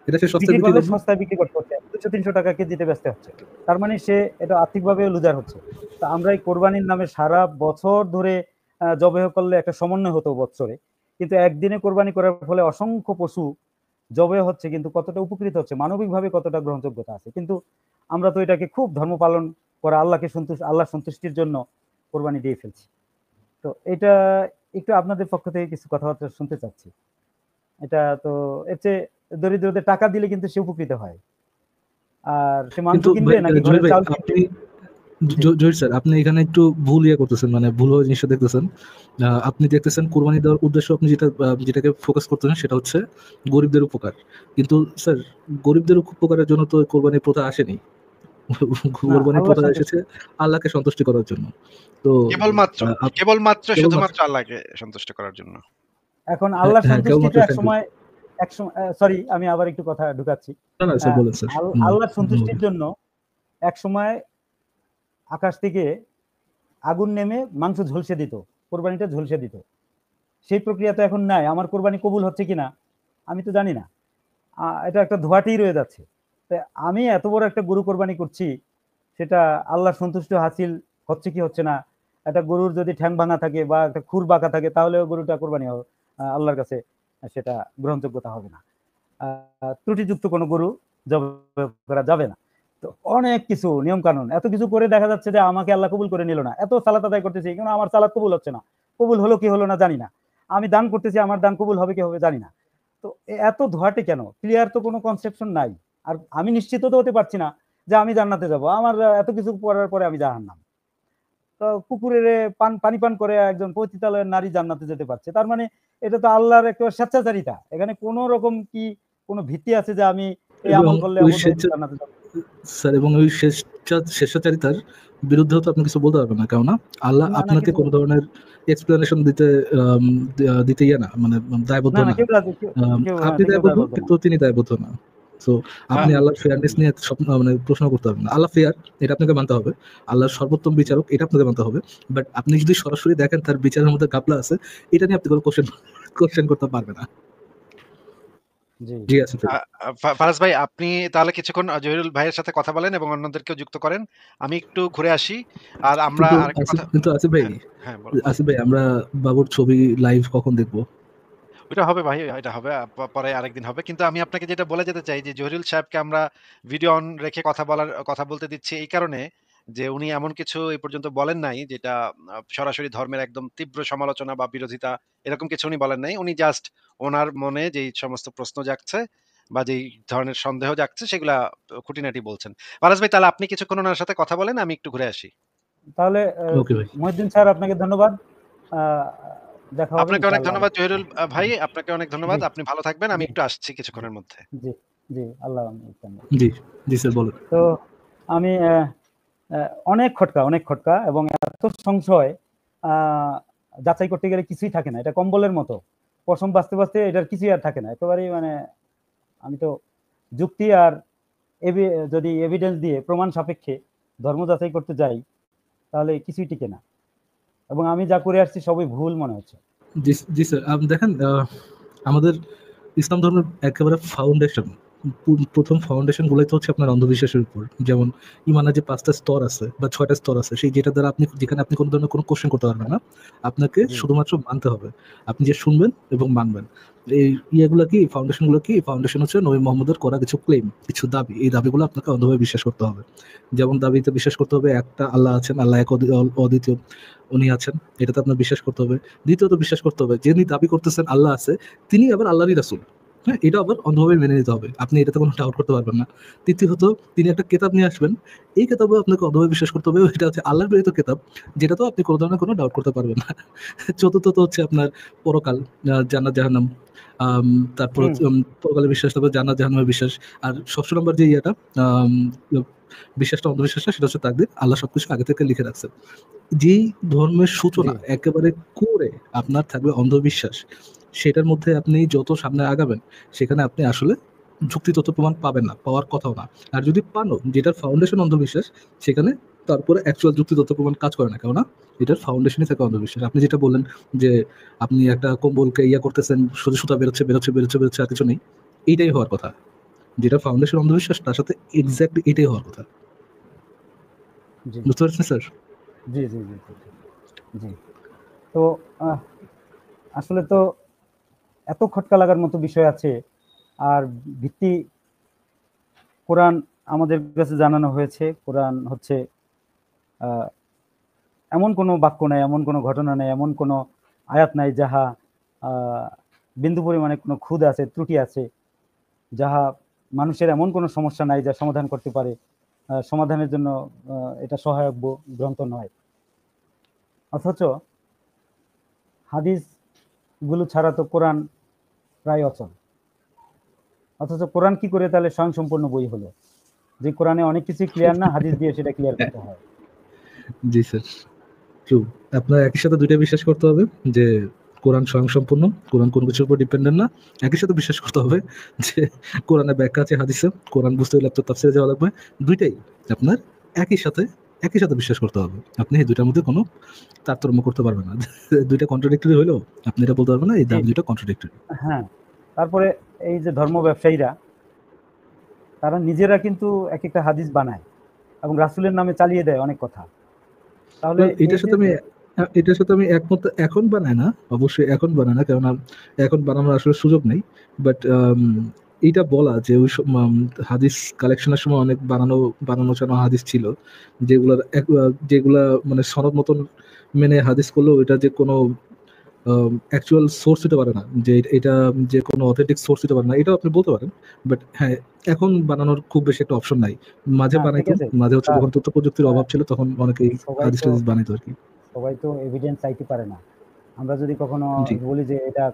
এটা সে সস্তায় বিক্রি বিক্রি করলে করবে। সস্তায় বিক্রি করতে হচ্ছে, 200-300 টাকা কেজিতে বেচতে হচ্ছে। তার মানে সে এটা আর্থিকভাবে লুজার হচ্ছে। তো আমরা এই কোরবানির নামে সারা বছর ধরে জবাই করলে একটা সমন্বয় হতো বছরে, কিন্তু একদিনে কোরবানি করার ফলে অসংখ্য পশু জবাই হচ্ছে, কিন্তু কতটা উপকৃত হচ্ছে, মানবিকভাবে কতটা গ্রহণযোগ্যতা আছে। কিন্তু আমরা তো এটাকে খুব ধর্ম পালন করা, আল্লাহ সন্তুষ্টির জন্য কোরবানি দিয়ে ফেলছি। তো এটা একটু আপনাদের পক্ষ থেকে কিছু কথাবার্তা শুনতে চাচ্ছি। এটা তো এর চেয়ে দরিদ্রদের টাকা দিলে কিন্তু সে উপকৃত হয়, আর সে মাংস কিন্তু কিনবে নাকি জহির ঘরের ভাই, চাউল আপনি কিনবে? জি, জহির স্যার, আপনি এখানে একটু ভুল করতেছেন, মানে ভুল জিনিসটা দেখতেছেন। আপনি দেখতেছেন কোরবানি দেওয়ার উদ্দেশ্য, আপনি যেটাকে ফোকাস করতেছেন সেটা হচ্ছে গরিবদের উপকার। কিন্তু স্যার, গরিবদের উপকারের জন্য তো কোরবানির প্রথা আসেনি। না, কোরবানির আল্লাহ প্রথা সন্তুষ্টি। এসেছে আল্লাহকে সন্তুষ্টি করার জন্য। তো কেবলমাত্র, কেবলমাত্র কেবলমাত্র, শুধুমাত্র আল্লাহকে সন্তুষ্ট করার জন্য। এখন হ্যাঁ আল্লাহ হ্যাঁ, সন্তুষ্টি কেবলমাত্র, তো থ্যাংক ইউ। এক সময় সরি, আমি আবার একটু কথা ঢুকাচ্ছি। না না স্যার, বলেন স্যার। আল্লাহ সন্তুষ্টির জন্য এক সময় আকাশ থেকে আগুন নেমে মাংস ঝলসে দিত, কোরবানিটা ঝলসে দিত। সেই প্রক্রিয়া তো এখন নাই। আমার কোরবানি কবুল হচ্ছে কিনা আমি তো জানি না, এটা একটা ধোঁয়াতেই রয়ে যাচ্ছে। তাই আমি এত বড় একটা গরু কোরবানি করছি, সেটা আল্লাহর সন্তুষ্টি হাসিল হচ্ছে কি হচ্ছে না। একটা গরুর যদি ঠ্যাং ভাঙা থাকে বা একটা খুর বাঁকা থাকে, তাহলেও গরুটা কোরবানি আল্লাহর কাছে সেটা গ্রহণযোগ্যতা হবে না। ত্রুটিযুক্ত কোনো গরু জবাই করা যাবে না। তো অনেক কিছু নিয়ম কানুন, এত কিছু করে দেখা যাচ্ছে যে আমাকে আল্লাহ কবুল করে নিল না। এত সালাত আদায় করতেছি, কিন্তু আমার সালাত কবুল হচ্ছে না। কবুল হলো কি হলো না জানি না। আমি দান করতেছি, আমার দান কবুল হবে কি হবে জানি না। তো এত ধোয়াটে কেন? ক্লিয়ার তো কোনো কনসেপশন নাই। আর আমি নিশ্চিত তো হতে পারছি না যে আমি জান্নাতে যাব। আমার এত কিছু করার পরে আমি জাহান্নাম। তো কুকুরের পানি পান করে একজন পতিতালয়ের নারী জান্নাতে যেতে পারছে। তার মানে এটা তো আল্লাহর একটা স্বেচ্ছাচারিতা। এখানে কোন রকম কি কোনো ভিত্তি আছে যে আমি এই এবং আমল করলে ওই অবশ্যই জান্নাতে যাব? স্যার, এবং ওই স্বেচ্ছাচারিতার বিরুদ্ধেও তো আপনি কিছু বলতে পারবেন না, কেননা আল্লাহ না, না আপনাকে কিছু কোনো ধরনের এক্সপ্লেনেশন দিতে না, মানে দায়বদ্ধ না, না না। কেউ রাজি কেউ কেউ আপনি কেউ দায়বদ্ধ, দায়বদ্ধ না। কিন্তু তিনি দায়বদ্ধ না। তো আপনি আল্লাহর ফেয়ারনেস নিয়ে মানে প্রশ্ন করতে পারবেন না। আল্লাহ ফেয়ার, এটা আপনাকে মানতে হবে। আল্লাহর সর্বোত্তম বিচারক, এটা আপনাকে মানতে হবে। বাট আপনি যদি সরাসরি দেখেন তার বিচারের মধ্যে ঘাপলা আছে, এটা নিয়ে আপনি কোনো কোশ্চেন করতে পারবেন না। জি। জি আছে ভাই। আ আ ফারাজ ভাই, আপনি তাহলে কিছুক্ষণ জহিরুল ভাইয়ের সাথে কথা বলেন এবং অন্যদেরকেও যুক্ত করেন। আমি একটু ঘুরে আসি। আর আমরা কিন্তু আরেকটা কথা। আসিফ ভাই, হ্যাঁ, হ্যাঁ বলুন। আমরা বাবুর ছবি লাইভ কখন দেখবো? ওইটা হবে ভাই, এটা হবে। পরে আরেকদিন হবে। কিন্তু আমি আপনাকে যেটা বলে যেতে চাই যে জহিরুল সাহেবকে আমরা ভিডিও অন রেখে কথা বলতে দিচ্ছি এই কারণে যে উনি এমন কিছু এই পর্যন্ত বলেন নাই যেটা সরাসরি ধর্মের একদম তীব্র সমালোচনা বা বিরোধিতা, এরকম কিছু উনি বলেন নাই। উনি জাস্ট ওনার মনে যেই সমস্ত প্রশ্ন জাগছে বা যেই ধরনের সন্দেহ জাগছে সেগুলা খুঁটিনাটি বলছেন। ফারাজ ভাই, তাহলে আপনি কিছুক্ষণ ওনার সাথে কথা বলেন, আমি একটু ঘুরে আসি। তাহলে ওকে ভাই। মহিউদ্দিন স্যার আপনাকে ধন্যবাদ। আহ, দেখা হবে আপনাকে অনেক ইনশাআল্লাহ ধন্যবাদ আবার। জহিরুল ভাই, আপনাকে অনেক জি, ধন্যবাদ। আপনি ভালো থাকবেন। আমি জি, একটু আসছি কিছুক্ষণের মধ্যে। জি, জি, আল্লাহ। জি, জি স্যার, বলেন। তো আমি অনেক খটকা এবং এত সংশয়, আহ, যাচাই করতে গেলে কিছুই থাকে না। এটা কম্বলের মতো, পশম বাঁচতে বাঁচতে এটার কিছুই আর থাকে না একেবারেই। মানে আমি তো যুক্তি আর যদি এভিডেন্স দিয়ে প্রমাণ সাপেক্ষে ধর্ম যাচাই করতে যাই, তাহলে কিছুই টিকে না। এবং আমি যা করে আসছি সবই ভুল মনে হচ্ছে। জি, জি স্যার, দেখেন, আমাদের ইসলাম ধর্মের একেবারে ফাউন্ডেশন, প্রথম ফাউন্ডেশন গুলোই তো হচ্ছে আপনার অন্ধবিশ্বাসের উপর। যেমন ইমানের যে 5টা স্তর আছে বা 6টা স্তর আছে, সেই যেটা দ্বারা যেখানে আপনি কোনো ধরনের কোনো কোশ্চেন করতে পারবেন না, আপনাকে জি, শুধুমাত্র মানতে হবে। আপনি যে শুনবেন এবং মানবেন। এই ইয়েগুলো কি, ফাউন্ডেশন গুলো কি? ফাউন্ডেশন হচ্ছে নবী মোহাম্মদের করা কিছু ক্লেম, কিছু দাবি। এই দাবিগুলো আপনাকে অন্ধভাবে বিশ্বাস করতে হবে। যেমন দাবিতে বিশ্বাস করতে হবে একটা আল্লাহ আছেন, আল্লাহ এক অদ্বিতীয়, উনি আছেন, এটাতে আপনার বিশ্বাস করতে হবে। দ্বিতীয়ত বিশ্বাস করতে হবে যিনি দাবি করতেছেন আল্লাহ আছে, তিনি আবার আল্লাহরই রাসূল। হ্যাঁ, এটা আবার অন্ধভাবে মেনে নিতে হবে, আপনি এটাতে কোনো ডাউট করতে পারবেন না। তৃতীয়ত, তিনি একটা কেতাব নিয়ে আসবেন, এই কেতাবও আপনাকে অন্ধভাবে বিশ্বাস করতে হবে, এটা হচ্ছে আল্লাহর প্রেরিত কেতাব, যেটা তো আপনি কোনো ধরনের কোনো ডাউট করতে পারবেন না। চতুর্থত হচ্ছে আপনার পরকাল, জান্নাত জাহান্নাম, আম, তারপর হুম হচ্ছে, পরকালে বিশ্বাস, তারপর জান্নাত জাহান্নামের বিশ্বাস। আর 6 নম্বর যে ইয়েটা, আম, বিশ্বাসটা, অন্ধবিশ্বাসটা, সেটা হচ্ছে তাকদীর, আল্লাহ সবকিছু আগে থেকে লিখে রাখছেন। যেই ধর্মের জি সূচনা একেবারে করে আপনার থাকবে অন্ধবিশ্বাস, সেটার মধ্যে আপনি যত সামনে আগাবেন, সেখানে আপনি আসলে যুক্তিতত্ত্ব প্রমাণ পাবেন না, পাওয়ার কথাও না। আর যদি পানও, যেটার ফাউন্ডেশন অন্ধবিশ্বাস, সেখানে তারপরে অ্যাকচুয়াল যুক্তিতত্ত্ব প্রমাণ কাজ করে না, কেননা এটার ফাউন্ডেশনই থাকে অন্ধবিশ্বাস। আপনি যেটা বললেন যে আপনি একটা কম্বলকে ইয়া করতেছেন, শুধু সুতা বেরোচ্ছে বেরোচ্ছে বেরোচ্ছে বেরোচ্ছে, আর কিছু নেই, এইটাই হওয়ার কথা। যেটা ফাউন্ডেশন অন্ধবিশ্বাস, তার সাথে এক্স্যাক্টলি এটাই হওয়ার কথা। জি বুঝতে পারছেন স্যার? জি জি জি জি জি। তো আহ, আসলে তো এত খটকা লাগার মতো বিষয় আছে। আর ভিত্তি কোরআন আমাদের কাছে জানানো হয়েছে। কোরআন হচ্ছে আহ, এমন কোনো বাক্য নাই, এমন কোনো ঘটনা নাই, এমন কোনো আয়াত নাই যাহা আহ, বিন্দু পরিমাণে কোনো খুদ আছে, ত্রুটি আছে, যাহা মানুষের এমন কোনো সমস্যা নাই যা সমাধান করতে পারে। সমাধানের জন্য এটা সহায়ক গ্রন্থ নয়। অথচ হাদিস গুলো ছাড়া তো কোরআন প্রায় অচল। অথচ কোরআন কি করে তাহলে স্বয়ংসম্পূর্ণ বই হলো? যে কোরআনে অনেক কিছু ক্লিয়ার না, হাদিস দিয়ে সেটা ক্লিয়ার করতে হয়। জি স্যার, ট্রু। আপনার একই সাথে দুইটা বিশ্বাস করতে হবে, যে কোরআন স্বয়ংসম্পূর্ণ, কোরআন কোনো কিছুর উপর ডিপেন্ডেন্ট না। একই সাথে বিশ্বাস করতে হবে যে কোরআনে ব্যাখ্যা আছে, হাদিসে, কোরআন বুঝতে হলে আপনার তাফসীরে যাওয়া লাগবে। দুইটাই আপনার একই সাথে একই সাথে বিশ্বাস করতে হবে। আপনি এই দুইটার মধ্যে কোনো তারতম্য করতে পারবেন না। দুইটা কন্ট্রাডিক্টরি হলেও আপনি এটা বলতে পারবেন না এই জি, দুইটা কন্ট্রাডিক্টরি। হ্যাঁ। তারপরে এই যে ধর্ম ব্যবসায়ীরা, তারা নিজেরা কিন্তু এক একটা হাদিস বানায় এবং রাসূলের নামে চালিয়ে দেয় অনেক কথা। তাহলে এই এটার যে সাথে আমি এটার সাথে আমি একমত। এখন বানায় না, অবশ্যই এখন বানায় না, কেননা এখন বানানোর আসলে সুযোগ নেই। বাট এইটা বলা যে ওই হাদিস কালেকশনের সময় অনেক বানানো চানো হাদিস ছিল, যেগুলা মানে সনদ মতন মেনে হাদিস করলেও এটা যে কোনো অ্যাকচুয়াল সোর্স দিতে পারে না, যে এটা যে কোনো অথেন্টিক সোর্স দিতে পারে না, এটাও আপনি বলতে পারেন। বাট হ্যাঁ, এখন বানানোর খুব বেশি একটা অপশন নাই। মাঝে হ্যাঁ, ঠিক বানাইতো, আছে মাঝে হচ্ছে স্যার। যখন তথ্য প্রযুক্তির আহ, অভাব ছিল, তখন অনেকেই সবাই হাদিস তো টাদিস বানাইতো আর কি। সবাই তো এভিডেন্স চাইতে পারে না। আমরা যদি কখনো জি বলি যে এটা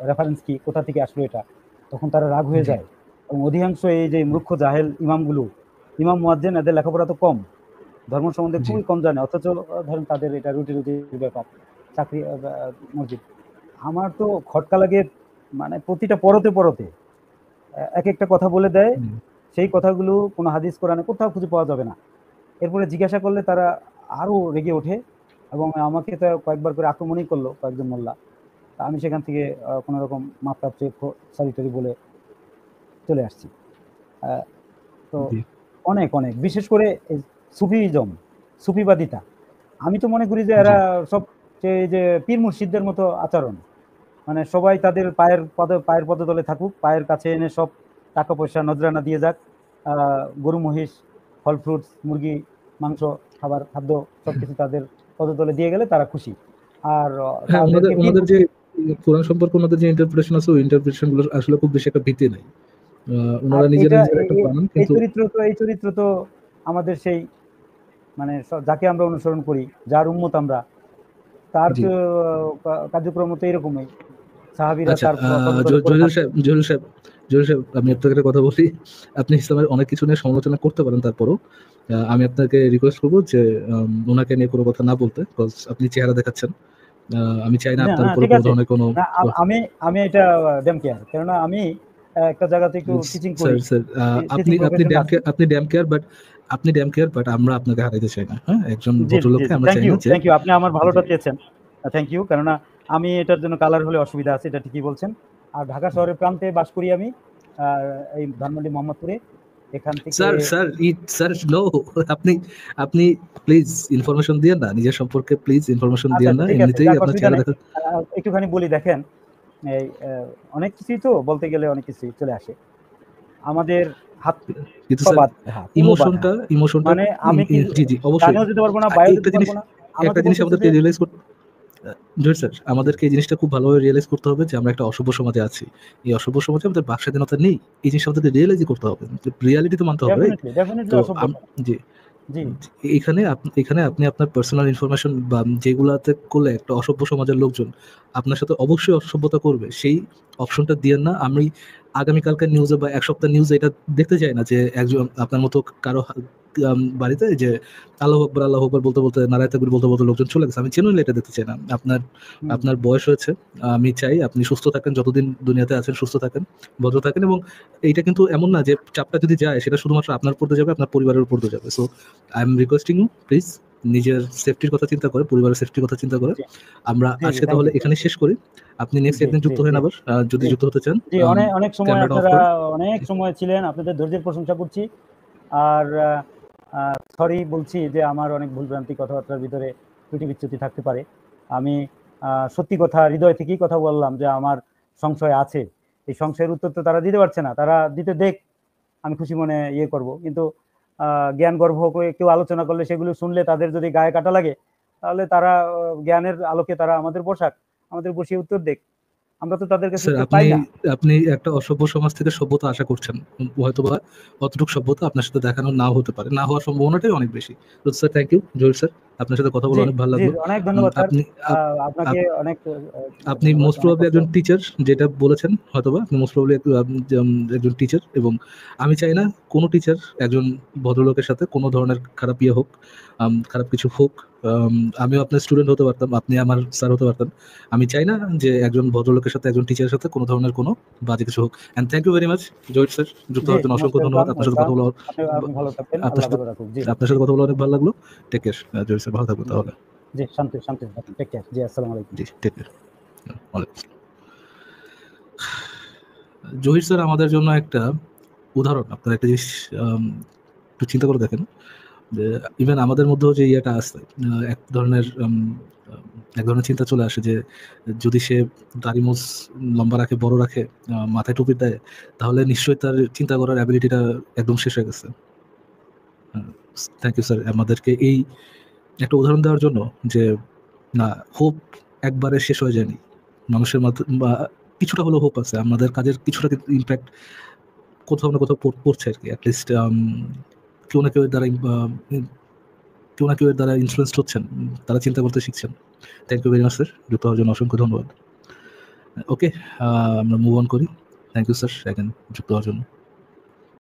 রেফারেন্স কি, কোথা থেকে আসলো এটা, তখন তারা রাগ হয়ে জি যায়। এবং অধিকাংশ এই যে মূর্খ জাহেল ইমামগুলো, ইমাম মুয়াজ্জিন, এদের লেখাপড়া তো কম, ধর্ম সম্বন্ধে জি খুবই কম জানে, অথচ ধরেন তাদের এটা রুটি রুটির ব্যাপার, চাকরি, মসজিদ। আমার তো খটকা লাগে, মানে প্রতিটা পরতে পরতে এক একটা কথা বলে দেয়। হুম, সেই কথাগুলো কোনো হাদিস কোরআনে কোথাও খুঁজে পাওয়া যাবে না। এরপরে জিজ্ঞাসা করলে তারা আরো রেগে ওঠে এবং আমাকে তো কয়েকবার করে আক্রমণই করলো কয়েকজন মোল্লা। তা আমি সেখান থেকে কোনো রকম মাপটা চেয়ে সরি টরি বলে চলে আসছি। আহ, তো জি অনেক অনেক বিশেষ করে এই সুফিজম, সুফিবাদিতা, আমি তো মনে করি যে জি এরা সব যে পীর মুর্শিদদের মতো আচরণ। মানে সবাই তাদের পায়ের পদতলে থাকুক, পায়ের কাছে এনে সব টাকা পয়সা নজরানা দিয়ে যাক, গরু মহিষ, ফল ফ্রুটস, মুরগি, মাংস, খাদ্য সবকিছু তাদের পদতলে দিয়ে গেলে তারা খুশি। আর হ্যাঁ, ওনাদের তাদেরকে পীর ওনাদের যে মুর্শিদ। কোরআন সম্পর্কে ওনাদের যে ইন্টারপ্রিটেশন আছে, ওই ইন্টারপ্রিটেশন গুলোর আসলে খুব বেশি একটা ভিত্তি নাই। আর ওনারা নিজেরা এটা নিজেরা একটা বানান, কিন্তু এই চরিত্র তো আমাদের সেই, মানে যাকে আমরা অনুসরণ করি, যার উম্মত আমরা, তার জি। কার্যক্রম তো এরকমই। সাহাবীরা আচ্ছা, তার পদতলে পড়ে জহিরুল থাকতো। সাহেব, আমি আপনাকে একটা কথা বলি। আপনি ইসলামের অনেক কিছু নিয়ে সমালোচনা করতে পারেন, তারপরও আমি আপনাকে রিকোয়েস্ট করবো যে ওনাকে নিয়ে কোনো কথা না বলতে, বিকজ আপনি চেহারা দেখাচ্ছেন। আমি চাই না না আপনার না, উপরে ঠিক কোনো আছে। ধরনের কোনো না, আমি আমি এটা ড্যাম কেয়ার, কেননা আমি একটা জায়গাতে একটু টিচিং স্যার করি, স্যার টিচিং প্রফেশনে আছি। আপনি ড্যাম কেয়ার, বাট আমরা আপনাকে হারাইতে চাই না। হ্যাঁ, একজন জি জি ভদ্রলোককে জি, আমরা থ্যাংক চাই ইউ না যে থ্যাংক ইউ, আপনি আমার জি ভালোটা চেয়েছেন। থ্যাংক ইউ, কেননা আমি এটার জন্য কালার হলে অসুবিধা আছে, এটা ঠিকই বলছেন। আর ঢাকা শহরের প্রান্তে বাস করি আমি, এই ধানমন্ডি মোহাম্মদপুরে। এখান থেকে স্যার নো। আপনি আপনি প্লিজ ইনফরমেশন দিয়েন না, নিজের সম্পর্কে প্লিজ ইনফরমেশন আচ্ছা দিয়েন আচ্ছা, না, ঠিক আছে, এমনিতেই যাক, আপনার অসুবিধা চেহারা নেই। দেখা। একটুখানি বলি, দেখেন, এই অনেক কিছুই তো বলতে গেলে অনেক কিছুই চলে আসে আমাদের হাত কিন্তু পা স্যার, বাঁধা, পুরো বাঁধা। ইমোশনটা মানে আমি কি জি জি অবশ্যই। ডানেও যেতে পারবো না, বায়েও একটা যেতে জিনিস পারবো না। আমাকে একটা জিনিস বলতেছে যে আমাদেরকে রিয়েলাইজ করতে জহির স্যার, আমাদেরকে এই জিনিসটা খুব ভালোভাবে রিয়েলাইজ করতে হবে যে আমরা একটা অসভ্য সমাজে আছি। এই অসভ্য সমাজে আমাদের বাক স্বাধীনতা নেই। এই জিনিসটা আমাদেরকে রিয়েলাইজই করতে হবে। রিয়ালিটি তো মানতে হবে, রাইট? ডেফিনেটলি তো অসভ্যতা। জি, জি এখানে আপনি আপনার পার্সোনাল ইনফরমেশন বা যেগুলাতে করলে একটা অসভ্য সমাজের লোকজন আপনার সাথে অবশ্যই অসভ্যতা করবে, সেই অপশনটা দিয়েন না। আমি আগামীকালকার নিউজে বা এক সপ্তাহ নিউজে এটা দেখতে চাই না যে একজন আপনার মতো কারো বাড়িতে যে আল্লাহ আকবার বলতে বলতে, নারায়ে তাকবীর বলতে বলতে লোকজন চলে গেছে। আমি জেনুইনলি এটা দেখতে চাই না। আপনার বয়স হয়েছে, আমি চাই আপনি সুস্থ থাকেন, যতদিন দুনিয়াতে আছেন সুস্থ থাকেন, ভদ্র থাকেন। এবং এইটা কিন্তু এমন না যে চাপটা যদি যায় সেটা শুধুমাত্র আপনার উপর দিয়ে যাবে, আপনার পরিবারের উপর দিয়ে যাবে। So I am requesting you, please নিজের সেফটির কথা চিন্তা করে, পরিবারের সেফটির কথা চিন্তা করে আমরা জি, আজকে thank তাহলে you. এখানে শেষ করি। আপনি নেক্সট জি, একদিন যুক্ত জি, হন জি। আবার, যদি জি। যুক্ত হতে চান। জি, অনেক সময় ক্যামেরাটা অফ আপনারা করুন। অনেক সময় ছিলেন। আপনাদের ধৈর্যের প্রশংসা করছি। আর সরি বলছি যে আমার অনেক ভুলভ্রান্তি কথাবার্তার ভিতরে ত্রুটি বিচ্যুতি থাকতে পারে। আমি সত্যি কথা হৃদয় থেকেই কথা বললাম যে আমার সংশয় আছে। এই সংশয়ের উত্তর তো তারা দিতে পারছে না। তারা দিতে দেখ, আমি খুশি মনে ইয়ে করব। কিন্তু জ্ঞান গর্ভ করে কেউ আলোচনা করলে সেগুলো শুনলে তাদের যদি গায়ে কাটা লাগে, তাহলে তারা জ্ঞানের আলোকে তারা আমাদের বসিয়ে উত্তর দেখ। আমরা তো তাদের কাছে স্যার, উত্তর পাই না। আপনি একটা অসভ্য সমাজ থেকে সভ্যতা আশা করছেন। হয়তোবা অতটুকু সভ্যতা আপনার সাথে দেখানো নাও হতে পারে, না হওয়ার সম্ভাবনাটাই অনেক বেশি। তো sir, thank you Zahir sir, আপনার সাথে কথা বলে জি, অনেক ভালো জি, লাগলো। অনেক ধন্যবাদ স্যার। আপনি আপনাকে অনেক আপনি ধন্যবাদ। মোস্ট অনেক প্রবাবলি কষ্ট। একজন টিচার, যেটা বলেছেন হয়তোবা আপনি মোস্ট প্রবাবলি একজন টিচার। এবং আমি চাই না কোনো টিচার একজন ভদ্রলোকের সাথে কোনো ধরনের খারাপ ইয়ে হোক, খারাপ কিছু হোক। আমিও আপনার স্টুডেন্ট হতে পারতাম, আপনি আমার স্যার হতে পারতেন। আমি চাই না যে একজন ভদ্রলোকের সাথে একজন টিচারের সাথে কোনো ধরনের কোনো বাজে কিছু হোক। And thank you very much Zahir sir, যুক্ত জি, হওয়ার জন্য মোস্ট অসংখ্য ধন্যবাদ। ওয়েলকাম, আপনার সাথে কথা বলে আপনি ভালো থাকবেন। আপনার আল্লাহ সাথে ভালো রাখুক। জি, আপনার সাথে কথা বলে অনেক ভালো লাগলো। টেক কেয়ার জহির স্যার, ভালো থাকবেন তাহলে। জি, শান্তি শান্তি থাকুন। Take care. জি, আসসালামু আলাইকুম। জি, টেক কেয়ার। ওয়ালাইকুম আসসালাম। জহির স্যার আমাদের জন্য একটা উদাহরণ। আপনারা একটা জিনিস একটু চিন্তা করে দেখেন যে ইভেন আমাদের মধ্যেও যে ইয়েটা আছে, এক ধরনের চিন্তা চলে আসে যে যদি সে দাড়ি মোজ লম্বা রাখে, বড় রাখে, মাথায় টুপি দেয়, তাহলে নিশ্চয়ই তার চিন্তা করার অ্যাবিলিটিটা একদম শেষ হয়ে গেছে। থ্যাংক ইউ স্যার আমাদেরকে এই একটা উদাহরণ দেওয়ার জন্য যে না, হোপ একবারে শেষ হয়ে যায়নি। মানুষের বা কিছুটা হলেও হোপ আছে, আমাদের কাজের কিছুটা ইম্প্যাক্ট কোথাও না কোথাও পড়ছে আর কি। অ্যাটলিস্ট কেউ না কেউ এর দ্বারা কেউ না কেউ এর দ্বারা ইনফ্লুয়েসড হচ্ছেন, তারা চিন্তা করতে শিখছেন। Thank you very much sir, যুক্ত হওয়ার জন্য অসংখ্য ধন্যবাদ। ওকে, আমরা মুভ অন করি। থ্যাংক ইউ স্যার, যুক্ত হওয়ার জন্য।